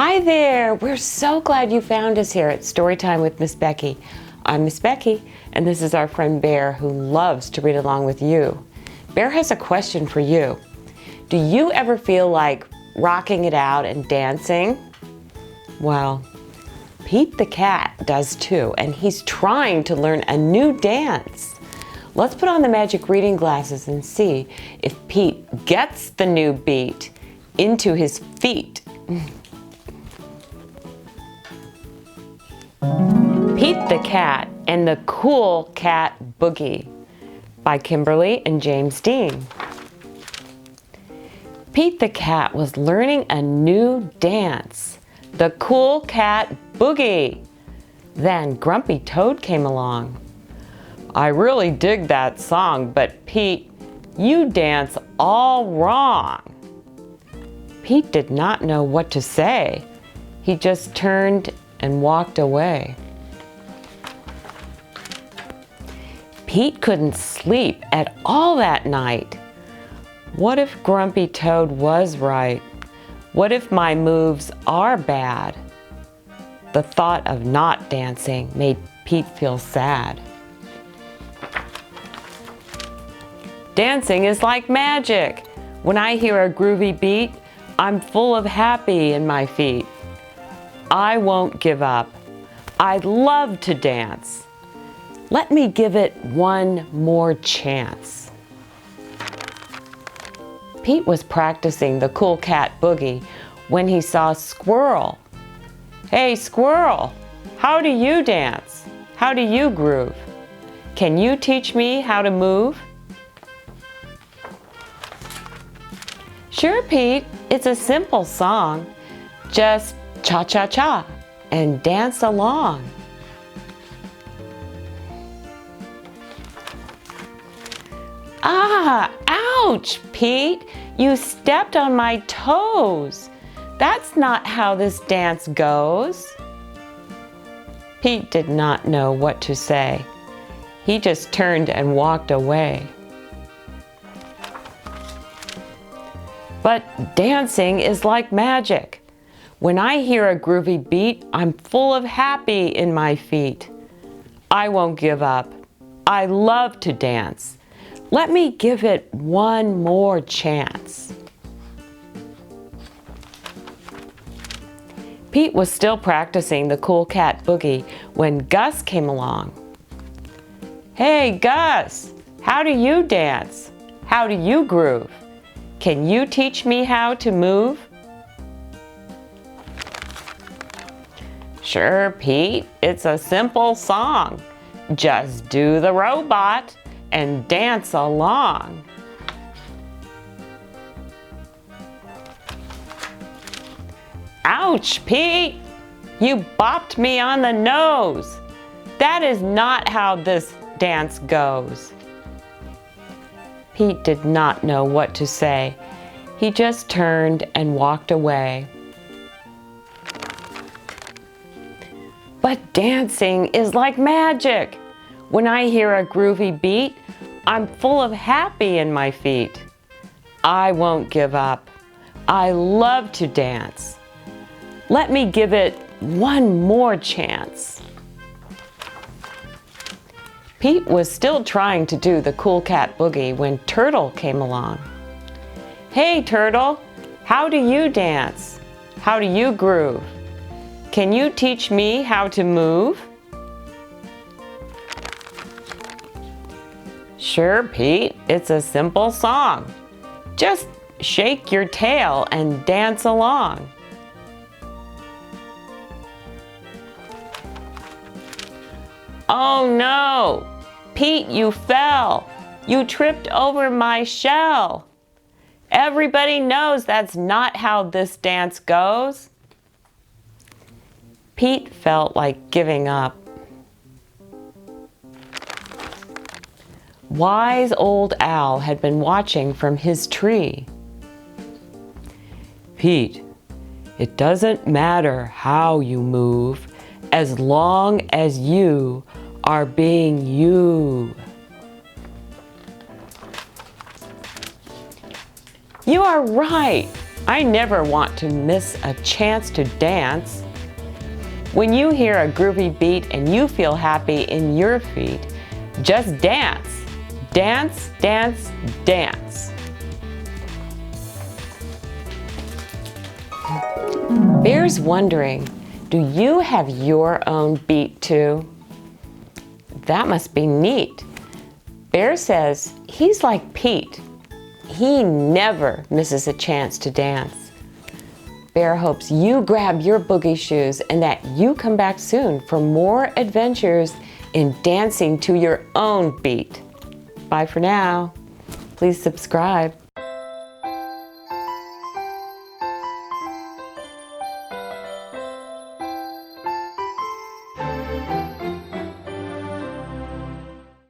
Hi there! We're so glad you found us here at Storytime with Miss Becky. I'm Miss Becky, and this is our friend Bear who loves to read along with you. Bear has a question for you. Do you ever feel like rocking it out and dancing? Well, Pete the cat does too, and he's trying to learn a new dance. Let's put on the magic reading glasses and see if Pete gets the new beat into his feet. Pete the Cat and the Cool Cat Boogie by Kimberly and James Dean. Pete the Cat was learning a new dance, the Cool Cat Boogie. Then Grumpy Toad came along. I really dig that song, but Pete, you dance all wrong. Pete did not know what to say. He just turned and walked away. Pete couldn't sleep at all that night. What if Grumpy Toad was right? What if my moves are bad? The thought of not dancing made Pete feel sad. Dancing is like magic. When I hear a groovy beat, I'm full of happy in my feet. I won't give up. I love to dance. Let me give it one more chance. Pete was practicing the Cool Cat Boogie when he saw Squirrel. Hey, Squirrel, how do you dance? How do you groove? Can you teach me how to move? Sure, Pete, it's a simple song. Just cha-cha-cha and dance along. Ah, ouch, Pete, you stepped on my toes. That's not how this dance goes. Pete did not know what to say. He just turned and walked away. But dancing is like magic. When I hear a groovy beat, I'm full of happy in my feet. I won't give up. I love to dance. Let me give it one more chance. Pete was still practicing the Cool Cat Boogie when Gus came along. Hey, Gus, how do you dance? How do you groove? Can you teach me how to move? Sure, Pete, it's a simple song. Just do the robot and dance along. Ouch, Pete! You bopped me on the nose. That is not how this dance goes. Pete did not know what to say. He just turned and walked away. But dancing is like magic. When I hear a groovy beat, I'm full of happy in my feet. I won't give up. I love to dance. Let me give it one more chance. Pete was still trying to do the Cool Cat Boogie when Turtle came along. Hey, Turtle, how do you dance? How do you groove? Can you teach me how to move? Sure, Pete, it's a simple song. Just shake your tail and dance along. Oh no! Pete, you fell! You tripped over my shell! Everybody knows that's not how this dance goes. Pete felt like giving up. Wise old Owl had been watching from his tree. Pete, it doesn't matter how you move as long as you are being you. You are right. I never want to miss a chance to dance. When you hear a groovy beat and you feel happy in your feet, just dance. Dance, dance, dance. Bear's wondering, do you have your own beat too? That must be neat. Bear says he's like Pete. He never misses a chance to dance. Bear hopes you grab your boogie shoes and that you come back soon for more adventures in dancing to your own beat. Bye for now. Please subscribe.